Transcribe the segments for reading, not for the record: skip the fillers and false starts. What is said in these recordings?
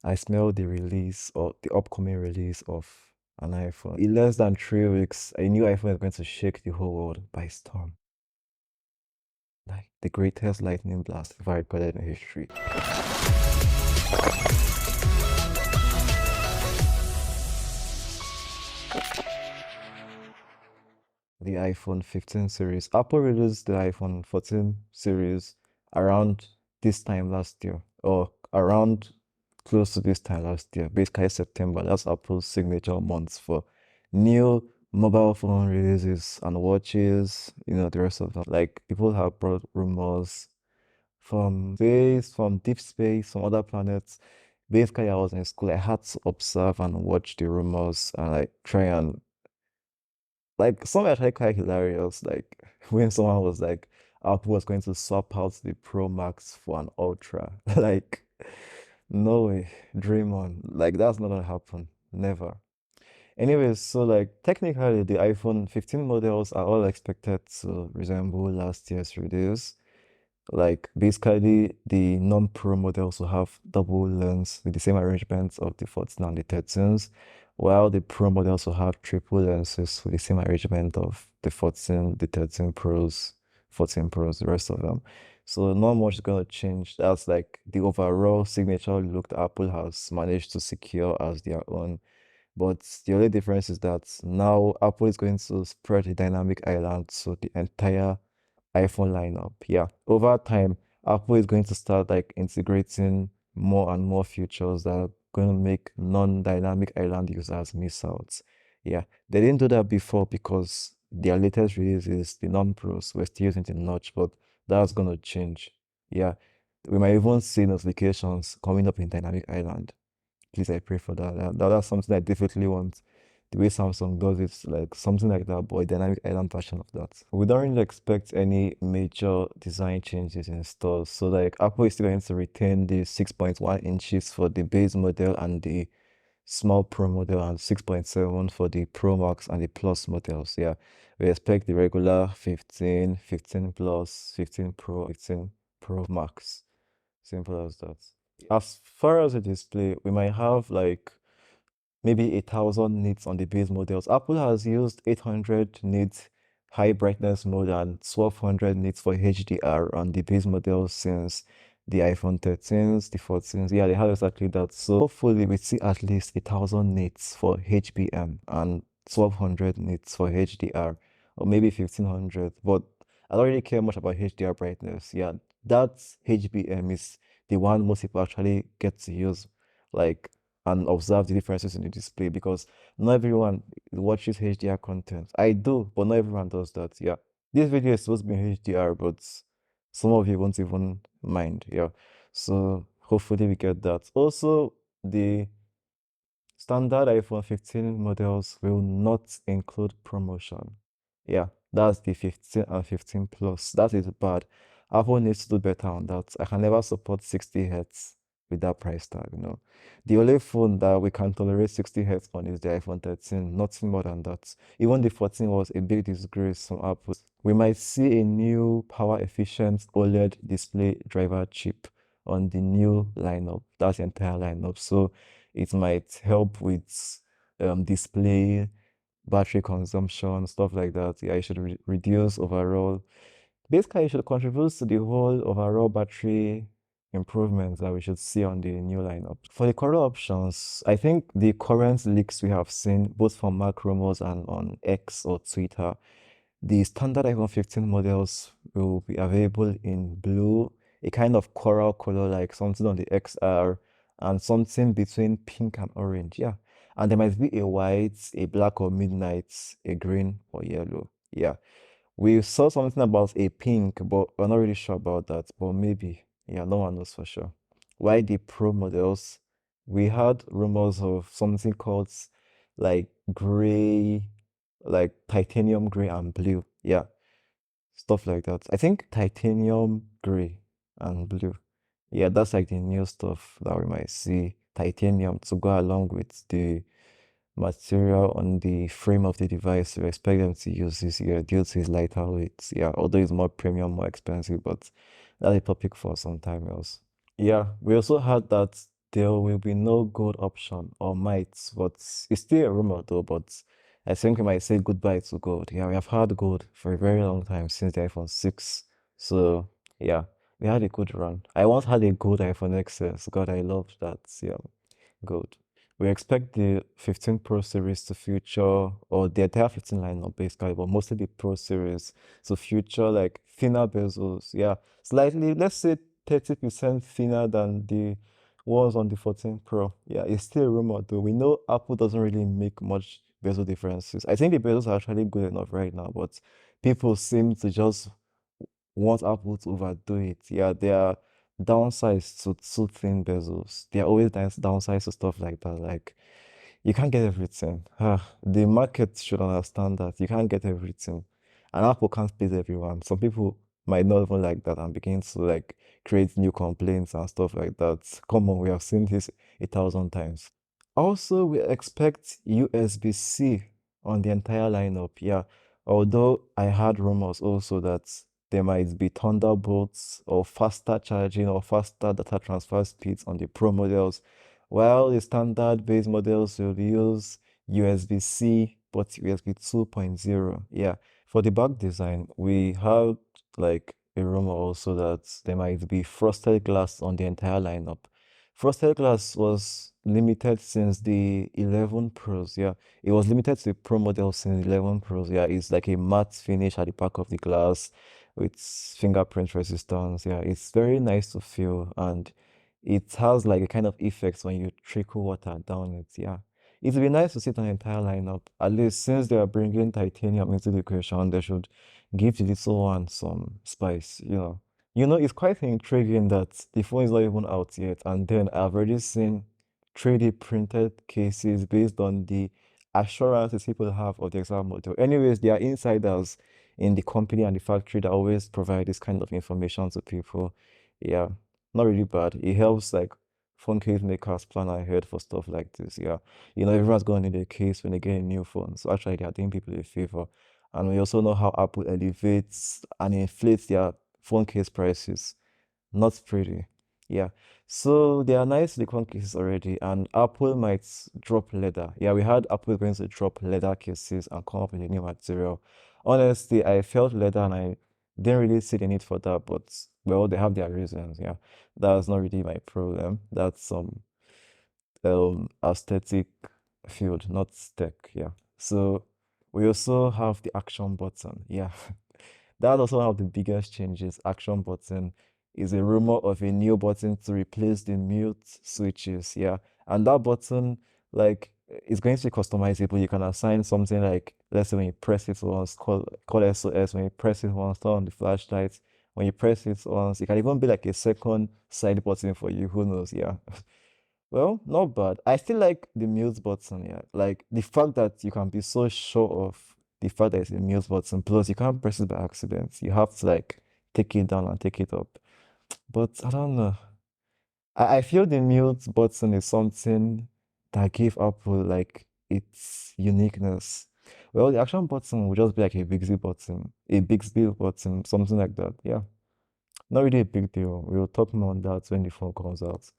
I smell the release or the upcoming release of an iPhone. In less than 3 weeks, a new iPhone is going to shake the whole world by storm. Like the greatest lightning blast ever recorded in history. The iPhone 15 series. Apple released the iPhone 14 series around this time last year, or around close to this time last year, basically September. That's Apple's signature month for new mobile phone releases and watches, the rest of them. Like people have brought rumors from space, from deep space, from other planets. Basically, I was in school. I had to observe and watch the rumors and like try and like some are actually quite hilarious. Like when someone was like, Apple was going to swap out the Pro Max for an Ultra. Like, no way, dream on. Like that's not gonna happen. Never. Anyways, so like technically the iPhone 15 models are all expected to resemble last year's release. Like basically the non-pro models will have double lens with the same arrangement of the 14 and the 13s, while the pro models will have triple lenses with the same arrangement of the 14, the 13 Pros, 14 Pros, the rest of them. So not much is going to change. That's like the overall signature look that Apple has managed to secure as their own. But the only difference is that now Apple is going to spread the dynamic island so the entire iPhone lineup. Yeah, over time, Apple is going to start like integrating more and more features that are going to make non-dynamic island users miss out. Yeah, they didn't do that before because their latest release is the non-pros. We're still using the notch, but that's going to change. Yeah, we might even see notifications coming up in dynamic island. Please, I pray for that. That's something I definitely want. The way Samsung does it, like something like that, but a dynamic island version of that. We don't really expect any major design changes in stores. So like Apple is still going to retain the 6.1 inches for the base model and the small Pro model and 6.7 for the Pro Max and the Plus models. Yeah, we expect the regular 15, 15 Plus, 15 Pro, 15 Pro Max. Simple as that. As far as the display, we might have like maybe 1,000 nits on the base models. Apple has used 800 nits high brightness mode and 1200 nits for HDR on the base models since the iPhone 13s, the 14s. Yeah, they have exactly that. So hopefully we see at least 1,000 nits for HBM and 1200 nits for HDR, or maybe 1500. But I don't really care much about HDR brightness. Yeah, that HBM is the one most people actually get to use. Like and observe the differences in the display because not everyone watches HDR content. I do, but not everyone does that. Yeah. This video is supposed to be in HDR, but some of you won't even mind. Yeah. So hopefully we get that. Also, the standard iPhone 15 models will not include promotion. Yeah, that's the 15 and 15 Plus. That is bad. Apple needs to do better on that. I can never support 60 Hz with that price tag. The only phone that we can tolerate 60 Hz on is the iPhone 13, nothing more than that. Even the 14 was a big disgrace from Apple. We might see a new power efficient OLED display driver chip on the new lineup. That's the entire lineup. So it might help with display, battery consumption, stuff like that. Yeah, it should reduce overall. Basically, it should contribute to the whole overall battery improvements that we should see on the new lineup. For the color options, I think the current leaks we have seen, both from Mac rumors and on X or Twitter, the standard iPhone 15 models will be available in blue, a kind of coral color like something on the XR, and something between pink and orange. Yeah. And there might be a white, a black or midnight, a green or yellow. Yeah. We saw something about a pink, but we're not really sure about that. But maybe. Yeah, no one knows for sure. Why the Pro models? We had rumors of something called like gray, like titanium gray and blue. Yeah, stuff like that. I think titanium gray and blue. Yeah, that's like the new stuff that we might see. Titanium to go along with the material on the frame of the device. We expect them to use this year due to its lighter weight. Yeah, although it's more premium, more expensive, but that's a topic for some time else. Yeah, we also had that there will be no gold option or might, but it's still a rumor though, but I think we might say goodbye to gold. Yeah, we have had gold for a very long time since the iPhone 6. So yeah, we had a good run. I once had a gold iPhone XS. God, I loved that. Yeah, good. We expect the 15 Pro series to feature, or the entire 15 lineup basically, but mostly the Pro series to feature like thinner bezels. Yeah, slightly, let's say 30% thinner than the ones on the 14 Pro. Yeah, it's still a rumor though. We know Apple doesn't really make much bezel differences. I think the bezels are actually good enough right now, but people seem to just want Apple to overdo it. Yeah, they are downsized to too thin bezels. They are always downsized to stuff like that. Like you can't get everything. The market should understand that you can't get everything. And Apple can't please everyone. Some people might not even like that and begin to like create new complaints and stuff like that. Come on, we have seen this 1,000 times. Also, we expect USB-C on the entire lineup. Yeah, although I heard rumors also that there might be Thunderbolts or faster charging or faster data transfer speeds on the Pro models, while the standard base models will use USB-C but USB 2.0. Yeah, for the back design, we have like a rumor also that there might be frosted glass on the entire lineup. Frosted glass was limited since the 11 Pros. Yeah, it was limited to the Pro model since 11 Pros. Yeah, it's like a matte finish at the back of the glass with fingerprint resistance. Yeah, it's very nice to feel and it has like a kind of effects when you trickle water down it. Yeah, it would be nice to see an entire lineup. At least since they are bringing titanium into the equation, they should give the little one some spice. It's quite intriguing that the phone is not even out yet, and then I've already seen 3D printed cases based on the assurances people have of the exact model. Anyways, there are insiders in the company and the factory that always provide this kind of information to people. Yeah, not really bad. It helps like phone case makers plan ahead for stuff like this. Yeah, everyone's going to need a case when they get a new phone. So actually, they are doing people a favor. And we also know how Apple elevates and inflates their phone case prices. Not pretty. Yeah. So they are nice silicone cases already, and Apple might drop leather. Yeah, we had Apple going to drop leather cases and come up with a new material. Honestly, I felt leather and I didn't really see the need for that, but well, they have their reasons. Yeah, that's not really my problem. That's some aesthetic field, not tech. Yeah. So we also have the action button. Yeah. That's also one of the biggest changes. Action button is a rumor of a new button to replace the mute switches. Yeah. And that button, like, is going to be customizable. You can assign something like, let's say when you press it once, call SOS. When you press it once, turn on the flashlight. When you press it once, it can even be like a second side button for you. Who knows? Yeah. Well, not bad. I still like the mute button, yeah. Like the fact that you can be so sure of the fact that it's a mute button, plus you can't press it by accident. You have to like take it down and take it up. But I don't know. I feel the mute button is something that gave Apple like its uniqueness. Well, the action button would just be like a Bixby button, a Bixby button, something like that. Yeah. Not really a big deal. We'll talk more on that when the phone comes out.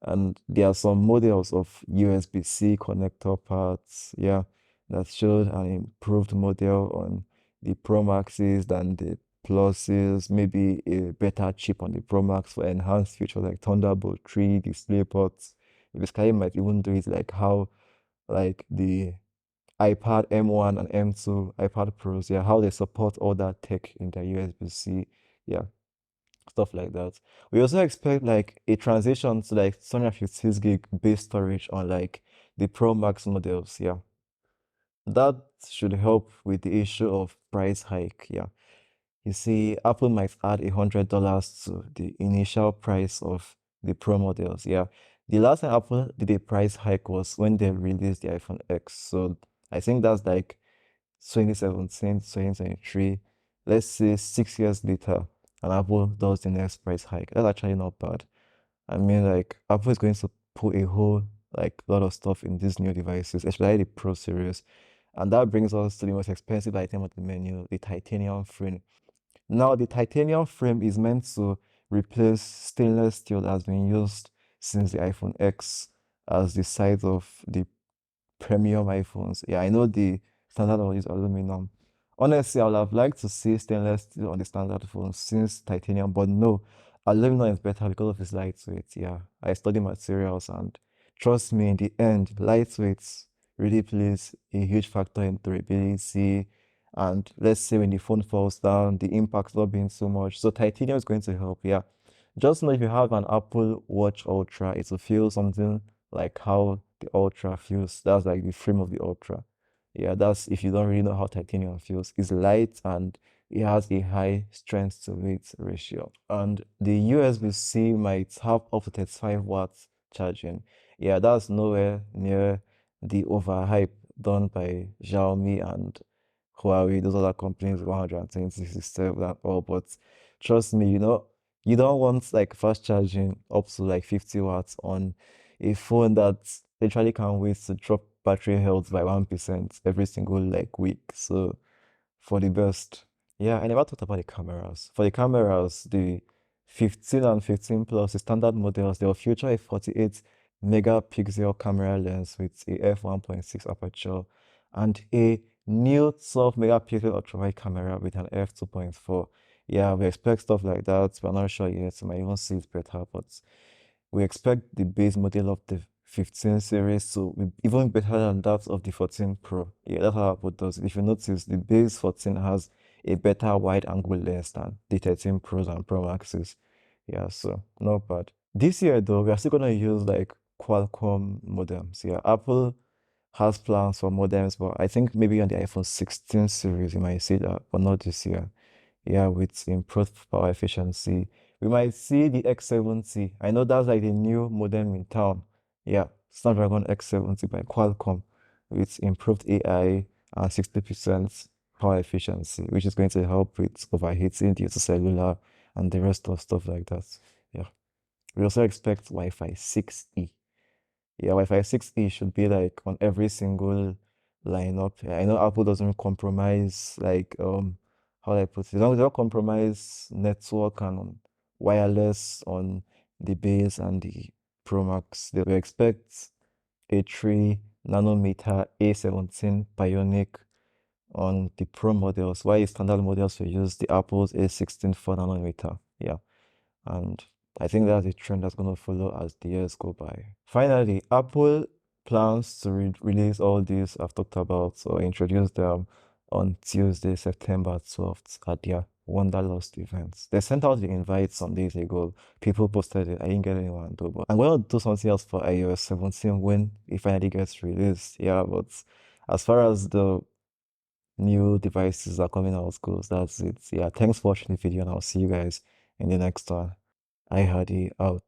And there are some models of USB-C connector parts, yeah, that showed an improved model on the Pro Maxes than the Pluses, maybe a better chip on the Pro Max for enhanced features like Thunderbolt 3 display ports. Basically, might even do it like how like the iPad M1 and M2 iPad Pros, yeah, how they support all that tech in their USB-C, yeah, stuff like that. We also expect like a transition to like 256 gig base storage on like the Pro Max models. Yeah, that should help with the issue of price hike. Yeah, you see, Apple might add $100 to the initial price of the Pro models. Yeah, the last time Apple did a price hike was when they released the iPhone X. So I think that's like 2017, 2023, let's say 6 years later, and Apple does the next price hike. That's actually not bad. I mean, like, Apple is going to put a whole, like, lot of stuff in these new devices, especially the Pro series. And that brings us to the most expensive item of the menu, the titanium frame. Now, the titanium frame is meant to replace stainless steel that has been used since the iPhone X as the size of the premium iPhones. Yeah, I know the standard one is aluminum. Honestly, I would have liked to see stainless steel on the standard phone since titanium, but no, aluminum is better because of its lightweight. Yeah, I study materials and trust me, in the end, lightweight really plays a huge factor in durability. And let's say when the phone falls down, the impact not being so much. So titanium is going to help. Yeah. Just know if you have an Apple Watch Ultra, it will feel something like how the Ultra feels. That's like the frame of the Ultra. Yeah, that's if you don't really know how titanium feels. It's light and it has a high strength to weight ratio. And the USB-C might have up to 35 watts charging. Yeah, that's nowhere near the overhype done by Xiaomi and Huawei, those other companies, 127 and all. But trust me, you don't want like fast charging up to like 50 watts on a phone that literally can't wait to drop battery health by 1% every single like week. So for the best. Yeah, I never thought about the cameras. For the cameras, the 15 and 15 plus, the standard models, they'll feature a 48 megapixel camera lens with a f1.6 aperture and a new 12 megapixel ultrawide camera with an f2.4. Yeah, we expect stuff like that. We're not sure yet. We might even see it better, but we expect the base model of the 15 series to be even better than that of the 14 Pro. Yeah, that's how Apple does it. If you notice, the base 14 has a better wide angle lens than the 13 Pros and Pro Maxes. Yeah, so not bad. This year though, we are still gonna use like Qualcomm modems. Yeah, Apple has plans for modems, but I think maybe on the iPhone 16 series you might see that, but not this year. Yeah, with improved power efficiency. We might see the X70. I know that's like the new modem in town. Yeah, Snapdragon X70 by Qualcomm with improved AI and 60% power efficiency, which is going to help with overheating due to cellular and the rest of stuff like that. Yeah. We also expect Wi-Fi 6E. Yeah, Wi-Fi 6E should be like on every single lineup. Yeah, I know Apple doesn't compromise like how do I put it? They don't compromise network and wireless on the base and the Pro Max. They will expect a 3 nanometer A17 Bionic on the Pro models, while standard models will use the Apple's A16 4 nanometer. Yeah. And I think that's a trend that's going to follow as the years go by. Finally, Apple plans to release all these I've talked about or introduce them on Tuesday, September 12th at their Wonderlust events. They sent out the invite some days ago. People posted it. I didn't get anyone though, but I'm going to do something else for iOS 17 when it finally gets released. Yeah, but as far as the new devices are coming out goes, that's it. Yeah, thanks for watching the video and I'll see you guys in the next one. iHaadi out.